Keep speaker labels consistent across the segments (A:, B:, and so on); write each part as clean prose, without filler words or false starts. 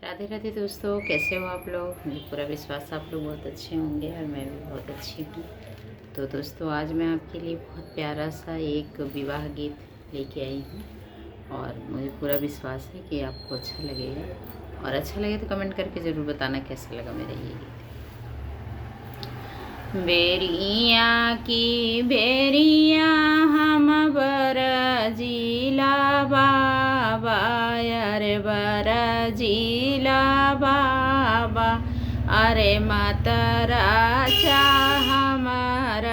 A: राधे राधे दोस्तों, कैसे हो आप लोग। मुझे पूरा विश्वास आप लोग बहुत अच्छे होंगे और मैं भी बहुत अच्छी हूँ। तो दोस्तों, आज मैं आपके लिए बहुत प्यारा सा एक विवाह गीत लेके आई हूँ और मुझे पूरा विश्वास है कि आपको अच्छा लगेगा। और अच्छा लगे तो कमेंट करके ज़रूर बताना कैसा लगा मेरा ये गीत। बेरिया की बेरिया हम बरजीला बाबा, अरे बरजीला बाबा, अरे मतरा चाह हमर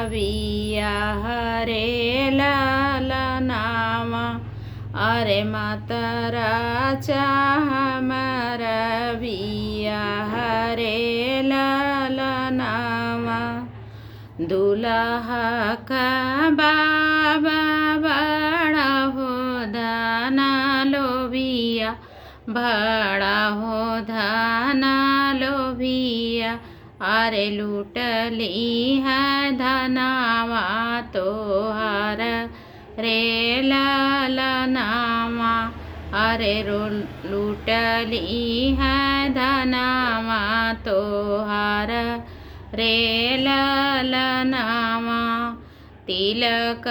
A: बिया हरे ललनामा, अरे मतरा चाह हमर बिया हरे ललनामा। दूल्हा का बाबा बड़ा हो धाना लोभिया, बड़ा हो धाना लोभिया, अरे लूटली है धनावा तोहार रे ललनामा, अरे लूटली है धनावा तोहार रे ललनामा। तिलक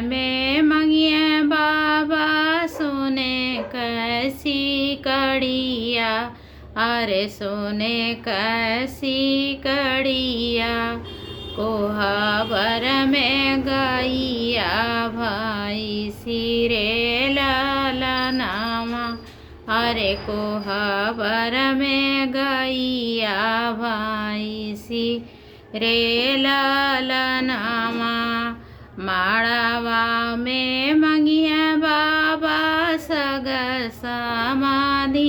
A: में मंगिया बाबा सोने कैसी कड़िया, अरे सोने कैसी कड़िया, कोहबर में गैया भाई सिरे ललनामा, अरे कोहबर में गैया भाई सी रे ललनामा। माड़ावा में मंगिया बाबा सग समाधिनिया,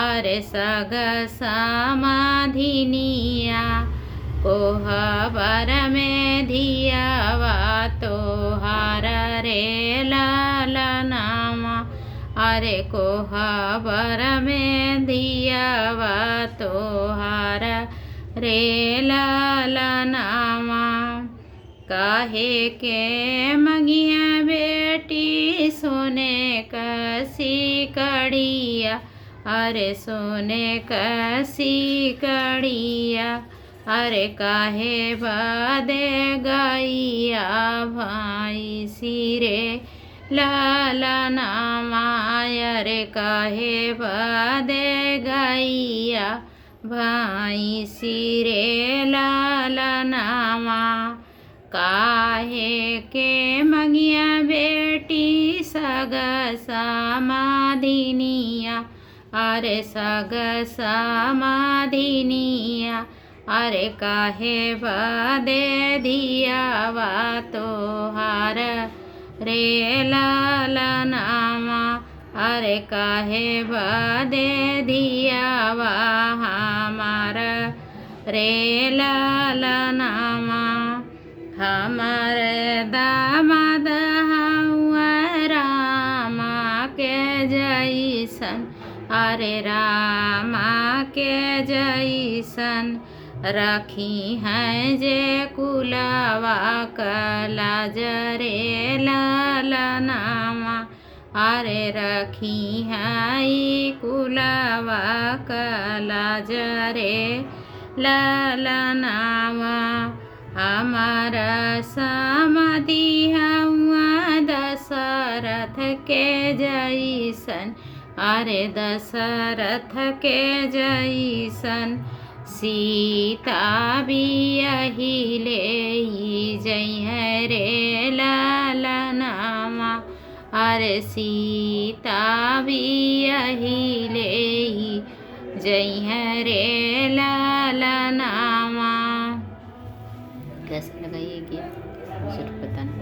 A: अरे सग समाधिनिया, कोहबर में धियावा तोहार रे ललनामा, अरे कोहबर में धियावा तोहार रे ललनामा। काहे के मंगिया बेटी सोने कसी कड़िया, अरे सोने कसी कड़िया, अरे काहे बदे गैया भाई सिरे ललनामा, अरे काहे बदे गैया भाई सिरे ललनामा। काहे के मंगिया बेटी सग समाधिनिया, अरे सग समाधिनिया, अरे काहे बदे धियावा तोहार रे ललनामा, अरे काहे बदे धियावा हमार रे ललनामा। हमर दामाद हउआ रामा के जैसन, अरे रामा के जैसन, रखी हैं जे कुलवा कलाज रे ललनामा, अरे रखी हैं कुलवा कलाज रे ललनामा। हमार समाधि हुआ दशरथ के जैसन, अरे दशरथ के जैसन, सीता भी यही ले जइहे रे ललनामा, अरे सीता भी यही ले जइहे रे ललनामा। कैसा लगा ये गीत जरूर बताना।